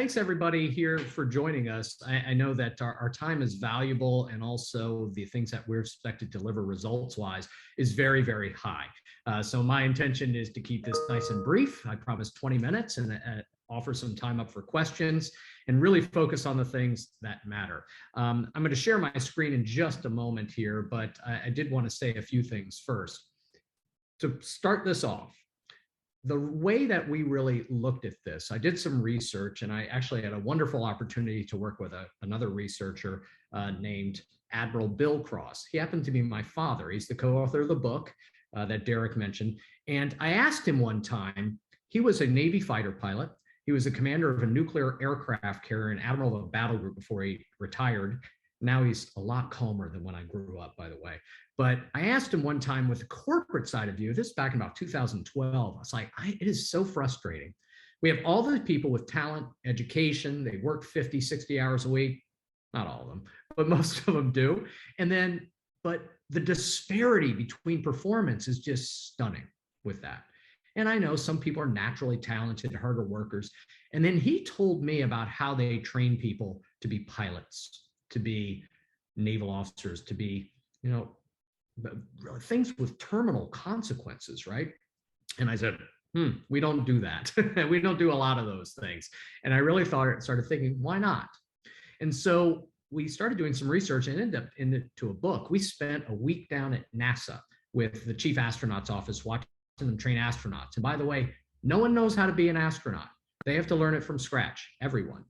thanks everybody here for joining us. I know that our time is valuable, and also the things that we're expected to deliver results-wise is very, very high. So my intention is to keep this nice and brief. I promise 20 minutes and offer some time up for questions and really focus on the things that matter. I'm going to share my screen in just a moment here, but I did want to say a few things first. To start this off, the way that we really looked at this, I did some research, and I actually had a wonderful opportunity to work with another researcher named Admiral Bill Cross. He happened to be my father. He's the co-author of the book that Derek mentioned. And I asked him one time, he was a Navy fighter pilot. He was a commander of a nuclear aircraft carrier and admiral of a battle group before he retired. Now he's a lot calmer than when I grew up, by the way. But I asked him one time with the corporate side of view, this back in about 2012, I was like, it is so frustrating. We have all these people with talent, education, they work 50, 60 hours a week. Not all of them, but most of them do. But the disparity between performance is just stunning with that. And I know some people are naturally talented, harder workers. And then he told me about how they train people to be pilots, to be naval officers, to be, things with terminal consequences, right? And I said, we don't do that. We don't do a lot of those things. And I really started thinking, why not? And so we started doing some research and ended up into a book. We spent a week down at NASA with the chief astronaut's office watching them train astronauts. And by the way, no one knows how to be an astronaut. They have to learn it from scratch, everyone.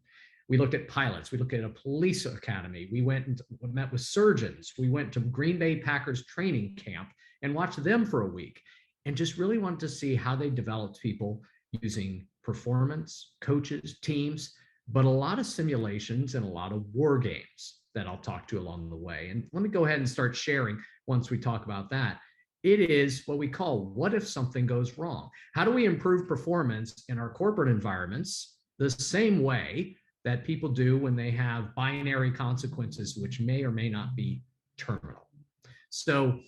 We looked at pilots. We looked at a police academy. We went and met with surgeons. We went to Green Bay Packers training camp and watched them for a week and just really wanted to see how they developed people using performance, coaches, teams, but a lot of simulations and a lot of war games that I'll talk to along the way. And let me go ahead and start sharing once we talk about that. It is what we call, what if something goes wrong? How do we improve performance in our corporate environments the same way that people do when they have binary consequences, which may or may not be terminal? So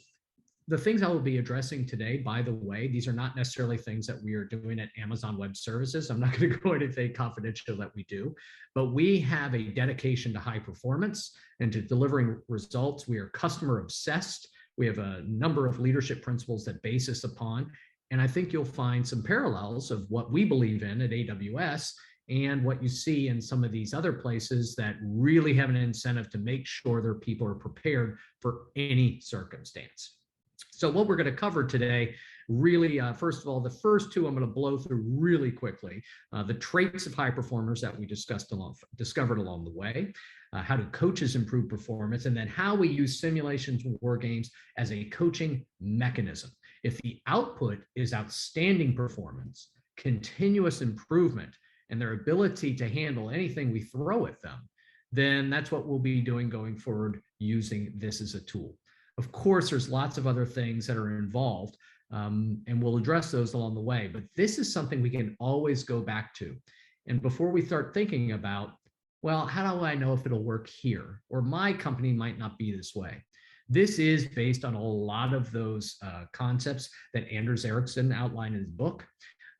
the things I will be addressing today, by the way, these are not necessarily things that we are doing at Amazon Web Services. I'm not going to go into anything confidential that we do, but we have a dedication to high performance and to delivering results. We are customer obsessed. We have a number of leadership principles that base us upon. And I think you'll find some parallels of what we believe in at AWS and what you see in some of these other places that really have an incentive to make sure their people are prepared for any circumstance. So what we're going to cover today, really, first of all, the first two I'm going to blow through really quickly. The traits of high performers that we discovered along the way, how do coaches improve performance, and then how we use simulations and war games as a coaching mechanism. If the output is outstanding performance, continuous improvement, and their ability to handle anything we throw at them, then that's what we'll be doing going forward using this as a tool. Of course, there's lots of other things that are involved, and we'll address those along the way, but this is something we can always go back to. And before we start thinking about, well, how do I know if it'll work here? Or my company might not be this way. This is based on a lot of those concepts that Anders Ericsson outlined in his book,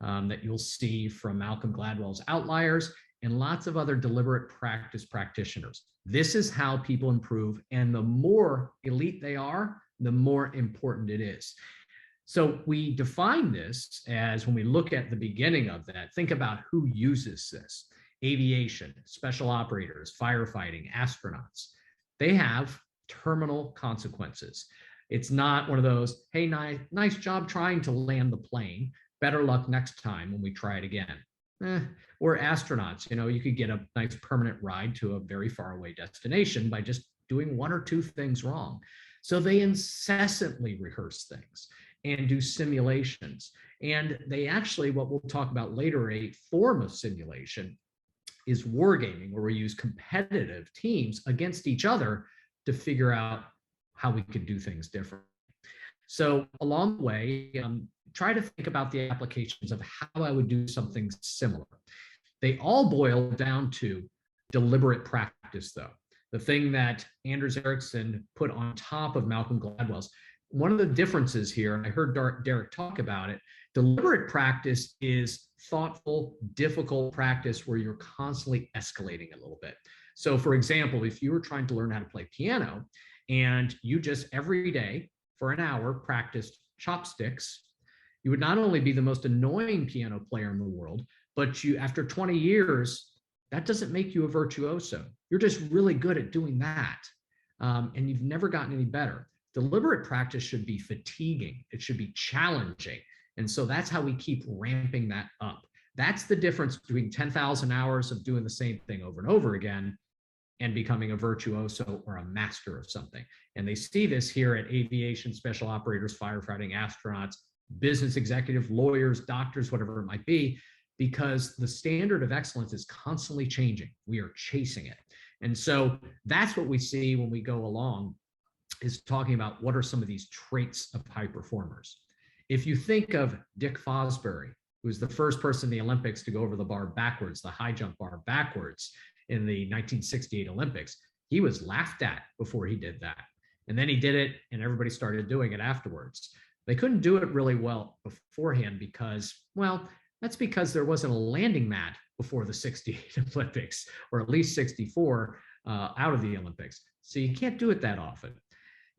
that you'll see from Malcolm Gladwell's Outliers and lots of other deliberate practice practitioners. This is how people improve, and the more elite they are, the more important it is. So we define this as, when we look at the beginning of that, think about who uses this. Aviation, special operators, firefighting, astronauts. They have terminal consequences. It's not one of those, hey, nice job trying to land the plane. Better luck next time when we try it again. Or astronauts, you could get a nice permanent ride to a very far away destination by just doing one or two things wrong. So they incessantly rehearse things and do simulations. And they actually, what we'll talk about later, a form of simulation is wargaming, where we use competitive teams against each other to figure out how we could do things differently. So along the way, try to think about the applications of how I would do something similar. They all boil down to deliberate practice, though. The thing that Anders Ericsson put on top of Malcolm Gladwell's, one of the differences here, and I heard Derek talk about it, deliberate practice is thoughtful, difficult practice where you're constantly escalating a little bit. So for example, if you were trying to learn how to play piano and you just every day for an hour practiced chopsticks, you would not only be the most annoying piano player in the world, but you, after 20 years, that doesn't make you a virtuoso. You're just really good at doing that. And you've never gotten any better. Deliberate practice should be fatiguing. It should be challenging. And so that's how we keep ramping that up. That's the difference between 10,000 hours of doing the same thing over and over again and becoming a virtuoso or a master of something. And they see this here at aviation, special operators, firefighting, astronauts, business executives, lawyers, doctors, whatever it might be, because the standard of excellence is constantly changing. We are chasing it. And so that's what we see when we go along, is talking about what are some of these traits of high performers. If you think of Dick Fosbury, who was the first person in the Olympics to go over the bar backwards, the high jump bar backwards in the 1968 Olympics, he was laughed at before he did that. And then he did it and everybody started doing it afterwards. They couldn't do it really well beforehand because, well, that's because there wasn't a landing mat before the 68 Olympics, or at least 64 out of the Olympics. So you can't do it that often.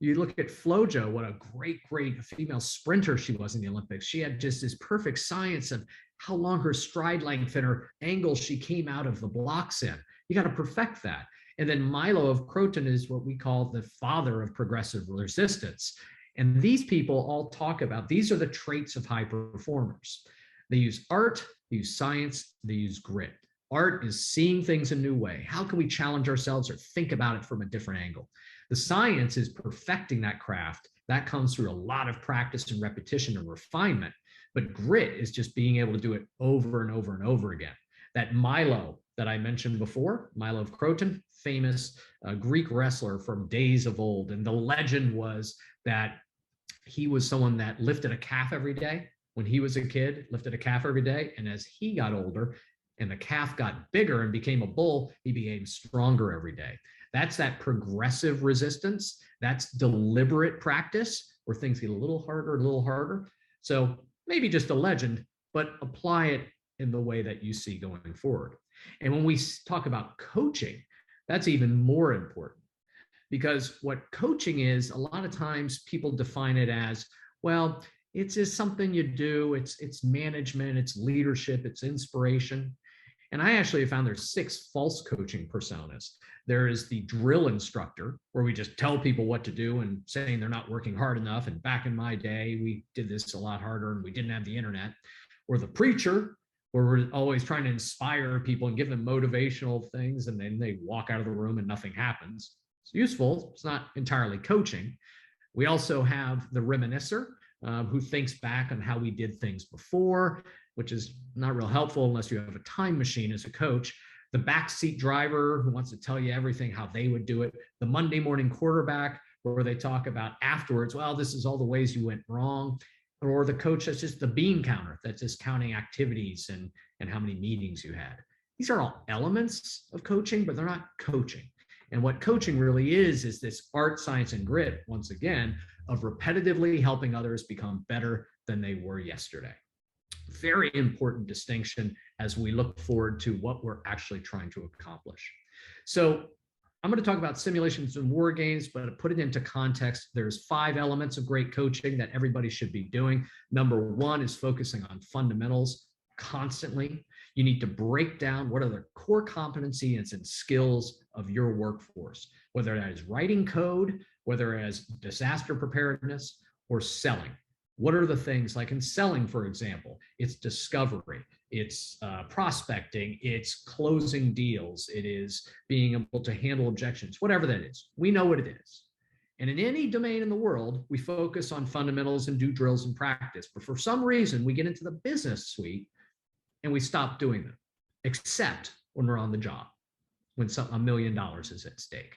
You look at Flojo, what a great female sprinter she was in the Olympics. She had just this perfect science of how long her stride length and her angle she came out of the blocks in. You got to perfect that. And then Milo of Croton is what we call the father of progressive resistance. And these people all talk about, these are the traits of high performers. They use art, they use science, they use grit. Art is seeing things a new way. How can we challenge ourselves or think about it from a different angle? The science is perfecting that craft. That comes through a lot of practice and repetition and refinement. But grit is just being able to do it over and over and over again. That Milo that I mentioned before, Milo of Croton, famous Greek wrestler from days of old. And the legend was that he was someone that lifted a calf every day. When he was a kid, lifted a calf every day. And as he got older and the calf got bigger and became a bull, he became stronger every day. That's that progressive resistance. That's deliberate practice where things get a little harder. So maybe just a legend, but apply it in the way that you see going forward. And when we talk about coaching, that's even more important, because what coaching is, a lot of times people define it as, well, it's just something you do. It's management, it's leadership, it's inspiration. And I actually have found there's 6 false coaching personas. There is the drill instructor, where we just tell people what to do and saying they're not working hard enough. And back in my day, we did this a lot harder and we didn't have the internet. Or the preacher, where we're always trying to inspire people and give them motivational things, and then they walk out of the room and nothing happens. It's useful. It's not entirely coaching. We also have the reminiscer, who thinks back on how we did things before, which is not real helpful unless you have a time machine as a coach. The backseat driver, who wants to tell you everything, how they would do it. The Monday morning quarterback, where they talk about afterwards, well, this is all the ways you went wrong. Or the coach that's just the bean counter, that's just counting activities and how many meetings you had. These are all elements of coaching, but they're not coaching. And what coaching really is this art, science, and grit, once again, of repetitively helping others become better than they were yesterday. Very important distinction as we look forward to what we're actually trying to accomplish. So I'm going to talk about simulations and war games, but to put it into context, there's 5 elements of great coaching that everybody should be doing. Number 1 is focusing on fundamentals constantly. You need to break down what are the core competencies and skills of your workforce, whether that is writing code, whether it is disaster preparedness, or selling. What are the things, like in selling, for example, it's discovery, it's prospecting, it's closing deals, it is being able to handle objections, whatever that is. We know what it is. And in any domain in the world, we focus on fundamentals and do drills and practice. But for some reason, we get into the business suite and we stop doing them, except when we're on the job, when $1 million is at stake.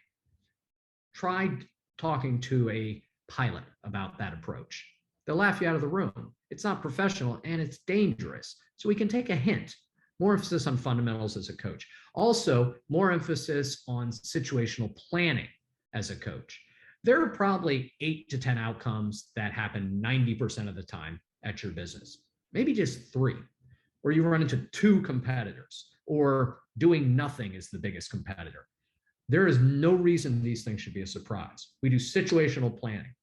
Try talking to a pilot about that approach. They'll laugh you out of the room. It's not professional and it's dangerous. So we can take a hint. More emphasis on fundamentals as a coach. Also, more emphasis on situational planning as a coach. there are probably 8 to 10 outcomes that happen 90% of the time at your business. Maybe just 3, or you run into 2 competitors, or doing nothing is the biggest competitor. There is no reason these things should be a surprise. We do situational planning.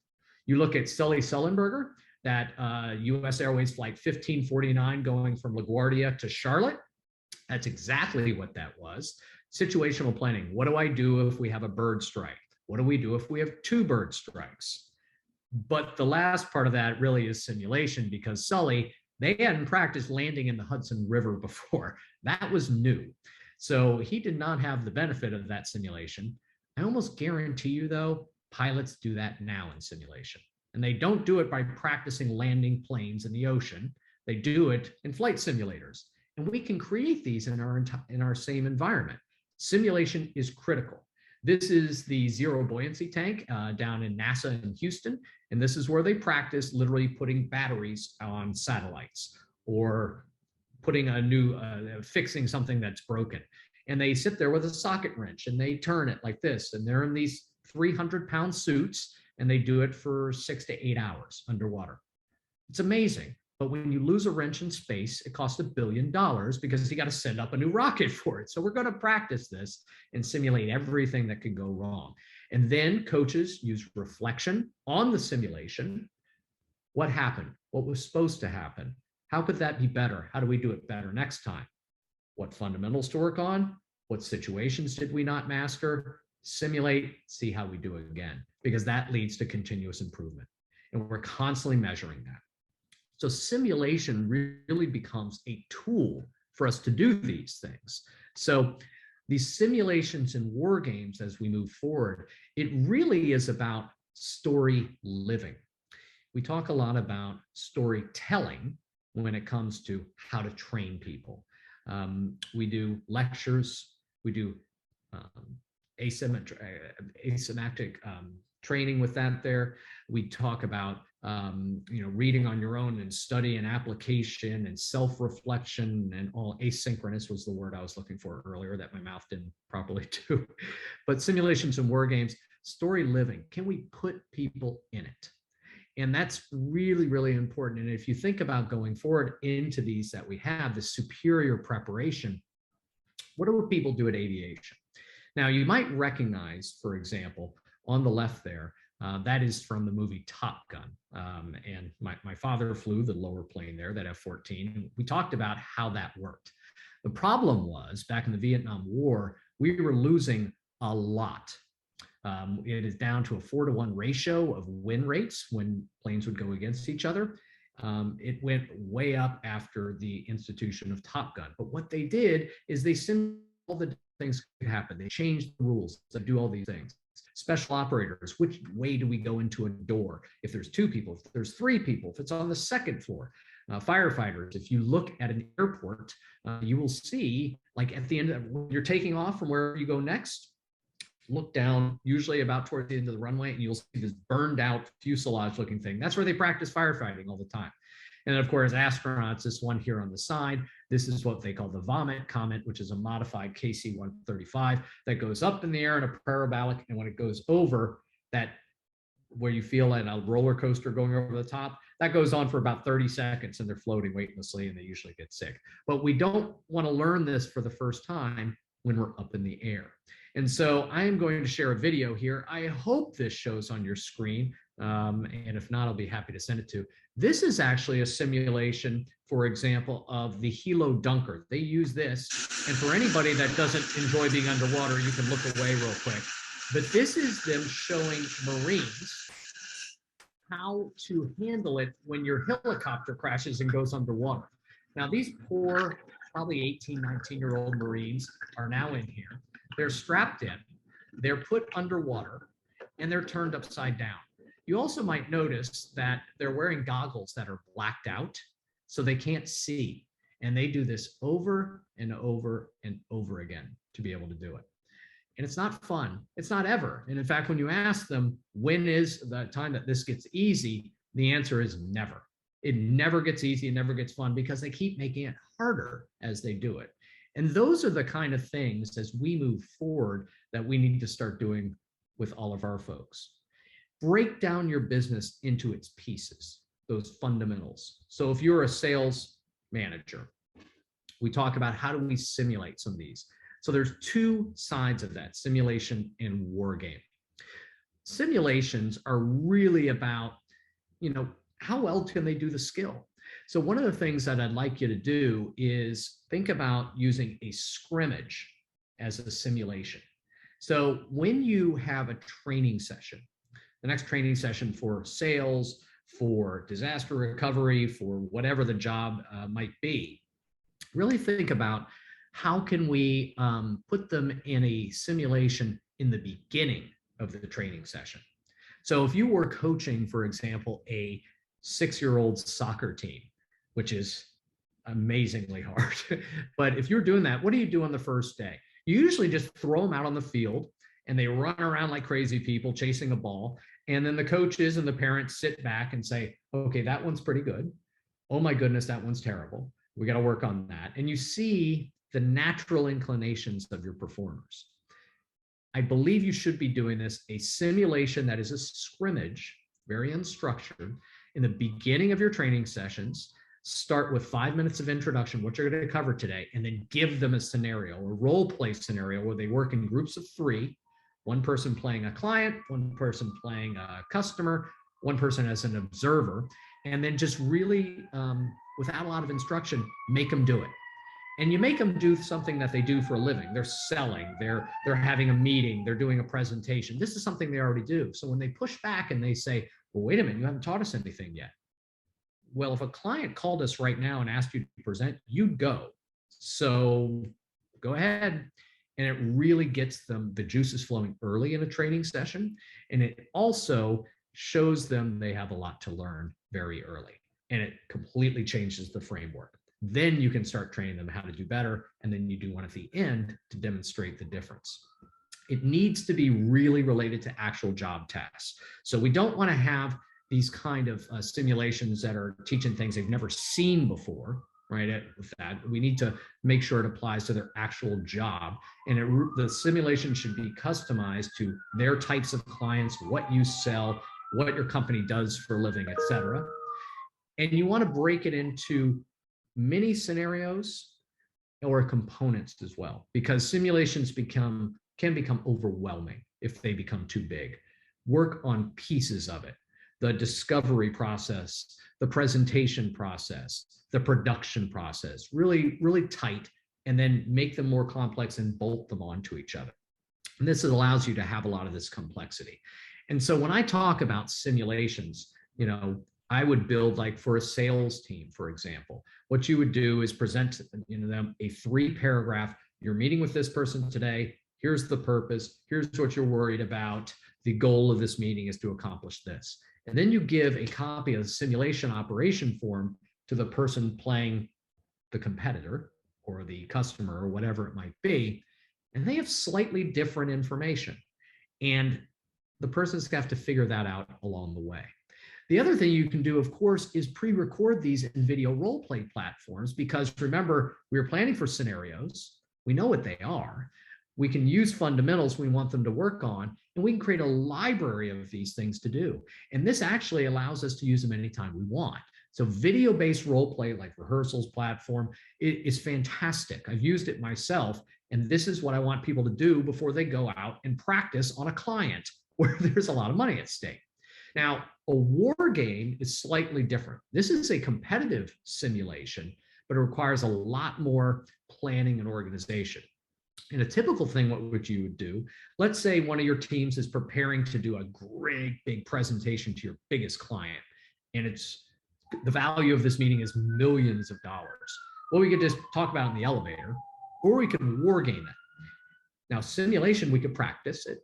You look at Sully Sullenberger, that US Airways flight 1549 going from LaGuardia to Charlotte. That's exactly what that was. Situational planning. What do I do if we have a bird strike? What do we do if we have 2 bird strikes? But the last part of that really is simulation, because Sully, they hadn't practiced landing in the Hudson River before. That was new. So he did not have the benefit of that simulation. I almost guarantee you, though, pilots do that now in simulation. And they don't do it by practicing landing planes in the ocean. They do it in flight simulators. And we can create these in our same environment. Simulation is critical. This is the zero buoyancy tank down in NASA in Houston. And this is where they practice literally putting batteries on satellites, or putting a new, fixing something that's broken. And they sit there with a socket wrench and they turn it like this. And they're in these 300-pound suits, and they do it for 6 to 8 hours underwater. It's amazing. But when you lose a wrench in space, it costs $1 billion, because you got to send up a new rocket for it. So we're going to practice this and simulate everything that could go wrong. And then coaches use reflection on the simulation. What happened? What was supposed to happen? How could that be better? How do we do it better next time? What fundamentals to work on? What situations did we not master? Simulate, see how we do it again, because that leads to continuous improvement. And we're constantly measuring that. So simulation really becomes a tool for us to do these things. So these simulations in war games, as we move forward, it really is about story living. We talk a lot about storytelling when it comes to how to train people. We do lectures, we do asymmetric training with that there. We talk about reading on your own and study and application and self-reflection and all. Asynchronous was the word I was looking for earlier that my mouth didn't properly do. But simulations and war games, story living. Can we put people in it? And that's really, really important. And if you think about going forward into these that we have, the superior preparation, what do people do at aviation? Now, you might recognize, for example, on the left there, that is from the movie Top Gun. And my father flew the lower plane there, that F-14. We talked about how that worked. The problem was, back in the Vietnam War, we were losing a lot. It is down to a 4-to-1 ratio of win rates when planes would go against each other. It went way up after the institution of Top Gun. But what they did is they simulated all the things could happen. They changed the rules to do all these things. Special operators, which way do we go into a door? If there's 2 people, if there's 3 people, if it's on the 2nd floor. Firefighters, if you look at an airport, you will see, like at the end of when you're taking off from where you go next, look down, usually about towards the end of the runway, and you'll see this burned out fuselage looking thing. That's where they practice firefighting all the time. And of course, astronauts, this one here on the side, this is what they call the Vomit Comet, which is a modified KC-135 that goes up in the air in a parabolic. And when it goes over that, where you feel like a roller coaster going over the top, that goes on for about 30 seconds and they're floating weightlessly and they usually get sick. But we don't want to learn this for the first time when we're up in the air. And so I am going to share a video here. I hope this shows on your screen. And if not, I'll be happy to send it to. This is actually a simulation, for example, of the Hilo Dunker. They use this. And for anybody that doesn't enjoy being underwater, you can look away real quick. But this is them showing Marines how to handle it when your helicopter crashes and goes underwater. Now, these poor, probably 18, 19-year-old Marines are now in here. They're strapped in, they're put underwater, and they're turned upside down. You also might notice that they're wearing goggles that are blacked out, so they can't see. And they do this over and over and over again to be able to do it. And it's not fun. It's not ever. And in fact, when you ask them, when is the time that this gets easy? The answer is never. It never gets easy. It never gets fun, because they keep making it harder as they do it. And those are the kind of things, as we move forward, that we need to start doing with all of our folks. break down your business into its pieces, those fundamentals. So if you're a sales manager, we talk about how do we simulate some of these. So there's two sides of that, simulation and war game. Simulations are really about, how well can they do the skill? So one of the things that I'd like you to do is think about using a scrimmage as a simulation. So when you have a training session, the next training session for sales, for disaster recovery, for whatever the job might be, really think about how can we put them in a simulation in the beginning of the training session. So if you were coaching, for example, a 6-year-old soccer team, which is amazingly hard, but if you're doing that, what do you do on the first day? You usually just throw them out on the field and they run around like crazy people chasing a ball. And then the coaches and the parents sit back and say, okay, that one's pretty good. Oh my goodness, that one's terrible. We got to work on that. And you see the natural inclinations of your performers. I believe you should be doing this, a simulation that is a scrimmage, very unstructured, in the beginning of your training sessions. Start with 5 minutes of introduction, what you're going to cover today, and then give them a scenario, a role play scenario where they work in groups of 3, one person playing a client, one person playing a customer, one person as an observer, and then just really, without a lot of instruction, make them do it. And you make them do something that they do for a living. They're selling, they're having a meeting, they're doing a presentation. This is something they already do. So when they push back and they say, well, wait a minute, you haven't taught us anything yet. Well, if a client called us right now and asked you to present, you'd go. So go ahead. And it really gets them the juices flowing early in a training session. And it also shows them they have a lot to learn very early. And it completely changes the framework. Then you can start training them how to do better. And then you do one at the end to demonstrate the difference. It needs to be really related to actual job tasks. So we don't want to have these kind of simulations that are teaching things they've never seen before, right? With that, we need to make sure it applies to their actual job. And the simulation should be customized to their types of clients, what you sell, what your company does for a living, et cetera. And you want to break it into mini scenarios or components as well, because simulations can become overwhelming if they become too big. Work on pieces of it. The discovery process, the presentation process, the production process, really, really tight, and then make them more complex and bolt them onto each other. And this allows you to have a lot of this complexity. And so when I talk about simulations, I would build, like for a sales team, for example, what you would do is present them a 3-paragraph, you're meeting with this person today, here's the purpose, here's what you're worried about, the goal of this meeting is to accomplish this. And then you give a copy of the simulation operation form to the person playing the competitor or the customer or whatever it might be, and they have slightly different information. And the person's going to have to figure that out along the way. The other thing you can do, of course, is pre-record these in video role play platforms, because remember, we were planning for scenarios. We know what they are. We can use fundamentals we want them to work on, and we can create a library of these things to do. And this actually allows us to use them anytime we want. So video-based role play, like rehearsals platform, is fantastic. I've used it myself, and this is what I want people to do before they go out and practice on a client where there's a lot of money at stake. Now, a war game is slightly different. This is a competitive simulation, but it requires a lot more planning and organization. And a typical thing, what you would do, let's say one of your teams is preparing to do a great big presentation to your biggest client, and the value of this meeting is millions of dollars. Well, we could just talk about it in the elevator, or we could war game it. Now, simulation, we could practice it,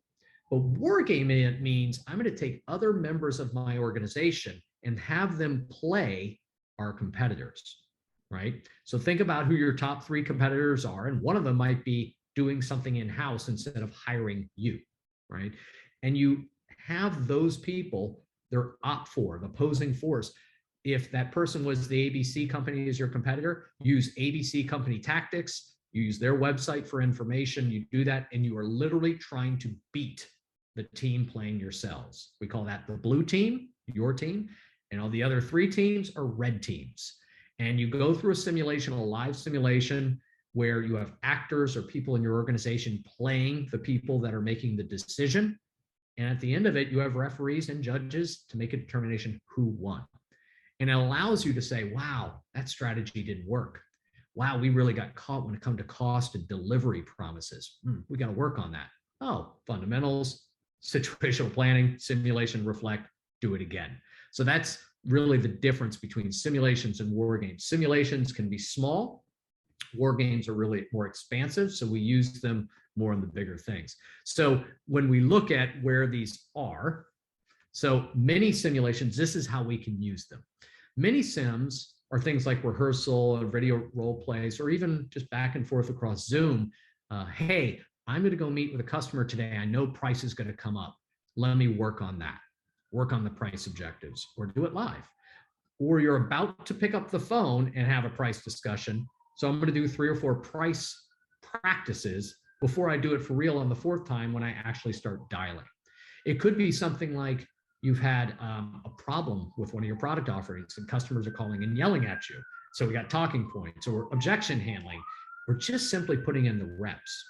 but war gaming it means I'm going to take other members of my organization and have them play our competitors, right? So think about who your top 3 competitors are, and one of them might be doing something in-house instead of hiring you, right? And you have those people, they're the opposing force. If that person was the ABC company as your competitor, use ABC company tactics, you use their website for information, you do that, and you are literally trying to beat the team playing your cells. We call that the blue team, your team, and all the other 3 teams are red teams. And you go through a simulation, a live simulation, where you have actors or people in your organization playing the people that are making the decision. And at the end of it, you have referees and judges to make a determination who won. And it allows you to say, wow, that strategy didn't work. Wow, we really got caught when it comes to cost and delivery promises. We got to work on that. Oh, fundamentals, situational planning, simulation, reflect, do it again. So that's really the difference between simulations and war games. Simulations can be small. War games are really more expansive, so we use them more in the bigger things. So when we look at where these are, so mini simulations, this is how we can use them. Mini sims are things like rehearsal or video role plays, or even just back and forth across Zoom. Hey, I'm going to go meet with a customer today. I know price is going to come up. Let me work on that. Work on the price objectives, or do it live. Or you're about to pick up the phone and have a price discussion. So I'm going to do 3 or 4 price practices before I do it for real on the 4th time when I actually start dialing. It could be something like you've had a problem with one of your product offerings and customers are calling and yelling at you. So we got talking points or objection handling. We're just simply putting in the reps.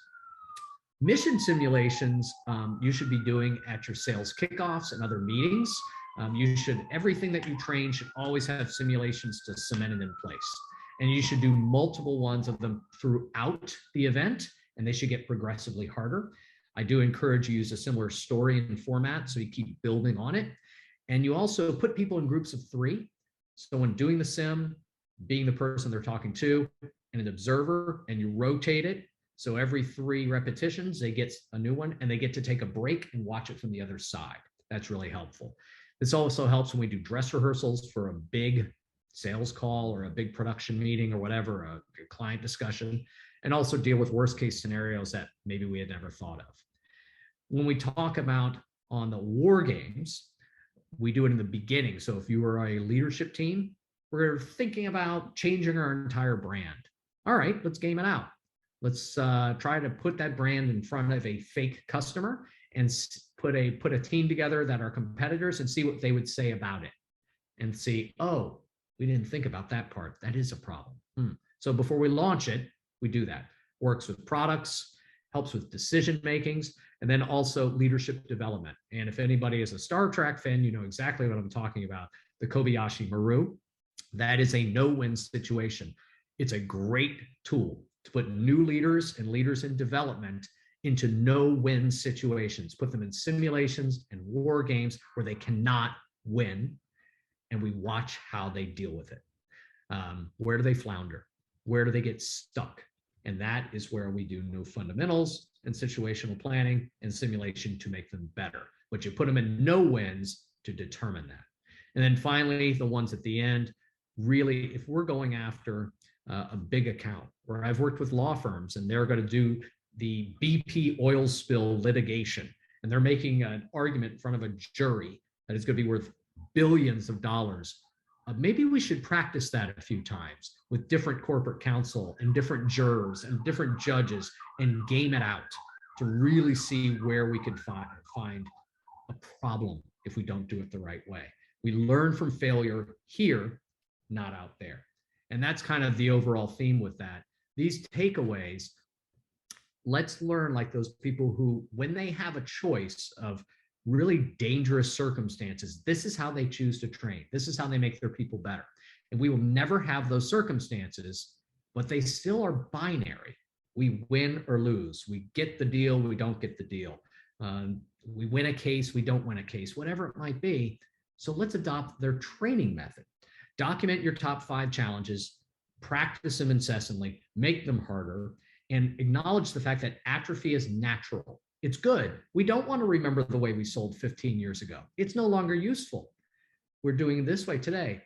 Mission simulations you should be doing at your sales kickoffs and other meetings. Everything that you train should always have simulations to cement it in place. And you should do multiple ones of them throughout the event, and they should get progressively harder. I do encourage you to use a similar story and format so you keep building on it. And you also put people in groups of 3. So when doing the sim, being the person they're talking to and an observer, and you rotate it. So every 3 repetitions, they get a new one and they get to take a break and watch it from the other side. That's really helpful. This also helps when we do dress rehearsals for a big sales call or a big production meeting or whatever, a client discussion, and also deal with worst case scenarios that maybe we had never thought of. When we talk about on the war games, we do it in the beginning. So if you were a leadership team, we're thinking about changing our entire brand. All right, let's game it out. Let's try to put that brand in front of a fake customer and put a team together that are competitors and see what they would say about it. And see, oh, we didn't think about that part. That is a problem. So before we launch it, we do that. Works with products, helps with decision makings, and then also leadership development. And if anybody is a Star Trek fan, you know exactly what I'm talking about. The Kobayashi Maru, that is a no-win situation. It's a great tool to put new leaders and leaders in development into no-win situations, put them in simulations and war games where they cannot win, and we watch how they deal with it. Where do they flounder? Where do they get stuck? And that is where we do new fundamentals and situational planning and simulation to make them better. But you put them in no wins to determine that. And then finally, the ones at the end, really, if we're going after a big account, where I've worked with law firms and they're going to do the BP oil spill litigation, and they're making an argument in front of a jury that is going to be worth billions of dollars. Maybe we should practice that a few times with different corporate counsel and different jurors and different judges and game it out to really see where we could find a problem if we don't do it the right way. We learn from failure here, not out there. And that's kind of the overall theme with that. These takeaways, let's learn like those people who, when they have a choice of really dangerous circumstances, this is how they choose to train. This is how they make their people better. And we will never have those circumstances, but they still are binary. We win or lose. We get the deal, we don't get the deal. We win a case, we don't win a case, whatever it might be. So let's adopt their training method. Document your top 5 challenges, practice them incessantly, make them harder, and acknowledge the fact that atrophy is natural. It's good. We don't want to remember the way we sold 15 years ago. It's no longer useful. We're doing it this way today,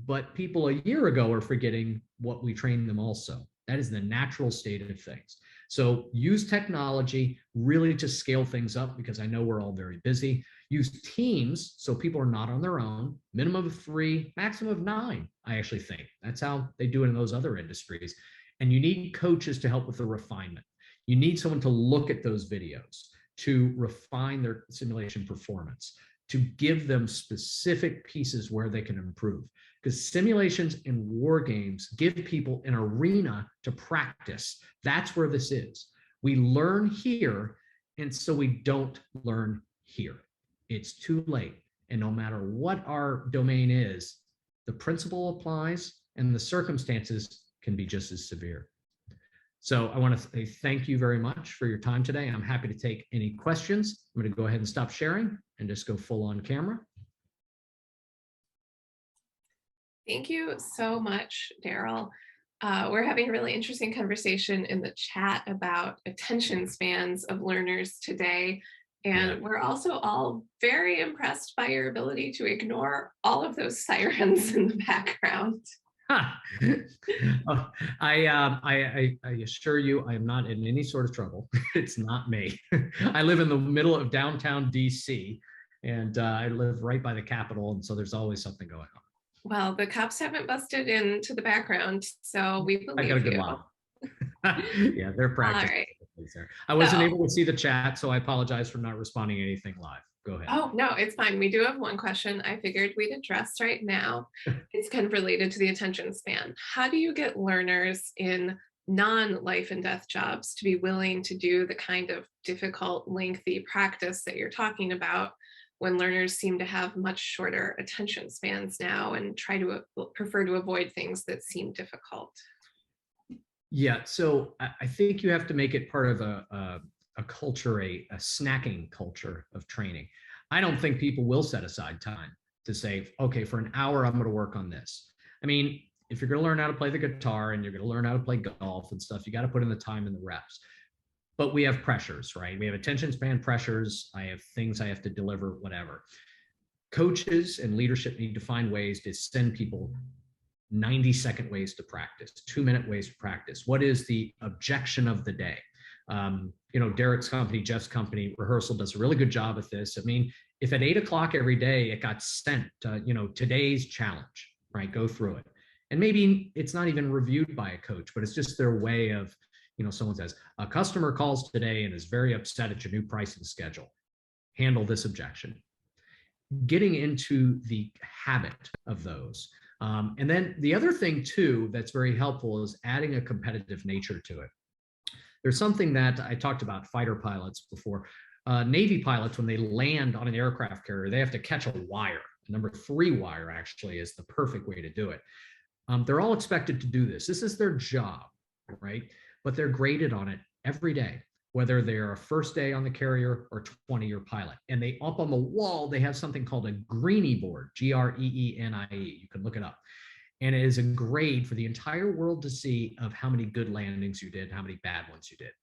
but people a year ago are forgetting what we trained them also. That is the natural state of things. So use technology really to scale things up, because I know we're all very busy. Use teams so people are not on their own. Minimum of 3, maximum of 9, I actually think. That's how they do it in those other industries. And you need coaches to help with the refinement. You need someone to look at those videos, to refine their simulation performance, to give them specific pieces where they can improve. Because simulations and war games give people an arena to practice. That's where this is. We learn here, and so we don't learn here. It's too late. And no matter what our domain is, the principle applies and the circumstances can be just as severe. So I want to say thank you very much for your time today. I'm happy to take any questions. I'm going to go ahead and stop sharing and just go full on camera. Thank you so much, Darryl. We're having a really interesting conversation in the chat about attention spans of learners today. And we're also all very impressed by your ability to ignore all of those sirens in the background. I assure you, I am not in any sort of trouble. It's not me. I live in the middle of downtown DC, and I live right by the Capitol, and so there's always something going on. Well, the cops haven't busted into the background, so we believe I got a good you. one. Yeah, they're practicing. All right. I wasn't able to see the chat, so I apologize for not responding anything live. Go ahead. Oh, no, it's fine. We do have one question I figured we'd address right now. It's kind of related to the attention span. How do you get learners in non-life and death jobs to be willing to do the kind of difficult, lengthy practice that you're talking about when learners seem to have much shorter attention spans now and prefer to avoid things that seem difficult? Yeah, so I think you have to make it part of a culture, a snacking culture of training. I don't think people will set aside time to say, okay, for an hour, I'm going to work on this. I mean, if you're going to learn how to play the guitar and you're going to learn how to play golf and stuff, you got to put in the time and the reps. But we have pressures, right? We have attention span pressures. I have things I have to deliver, whatever. Coaches and leadership need to find ways to send people 90-second ways to practice, 2-minute ways to practice. What is the objection of the day? Derek's company, Jeff's company, Rehearsal does a really good job at this. I mean, if at 8 o'clock every day it got sent, today's challenge, right? Go through it. And maybe it's not even reviewed by a coach, but it's just their way of, someone says, a customer calls today and is very upset at your new pricing schedule. Handle this objection. Getting into the habit of those. And then the other thing too that's very helpful is adding a competitive nature to it. There's something that I talked about fighter pilots before. Navy pilots, when they land on an aircraft carrier, they have to catch a wire. Number 3 wire actually is the perfect way to do it. They're all expected to do this. This is their job, right? But they're graded on it every day, whether they're a first day on the carrier or 20-year pilot. And they up on the wall, they have something called a greenie board, G-R-E-E-N-I-E. You can look it up. And it is a grade for the entire world to see of how many good landings you did, how many bad ones you did.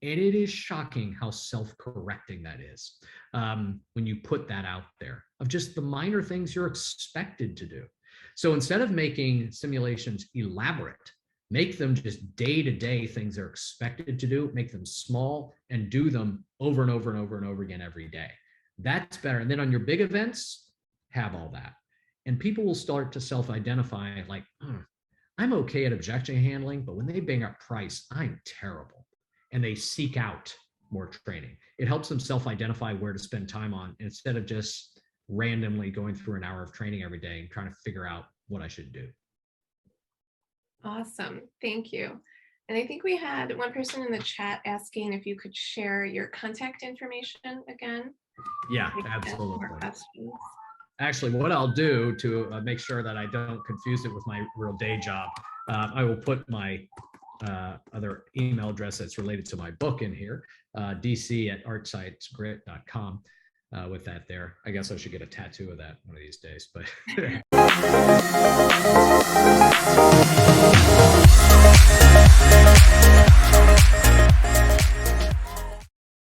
And it is shocking how self-correcting that is when you put that out there of just the minor things you're expected to do. So instead of making simulations elaborate, make them just day-to-day things they're expected to do, make them small and do them over and over and over and over again every day. That's better. And then on your big events, have all that. And people will start to self-identify like, I'm okay at objection handling, but when they bang up price, I'm terrible. And they seek out more training. It helps them self-identify where to spend time on instead of just randomly going through an hour of training every day and trying to figure out what I should do. Awesome. Thank you. And I think we had one person in the chat asking if you could share your contact information again. Yeah, absolutely. Actually, what I'll do to make sure that I don't confuse it with my real day job, I will put my other email address that's related to my book in here, dc@artsitesgrit.com. With that there, I guess I should get a tattoo of that one of these days, but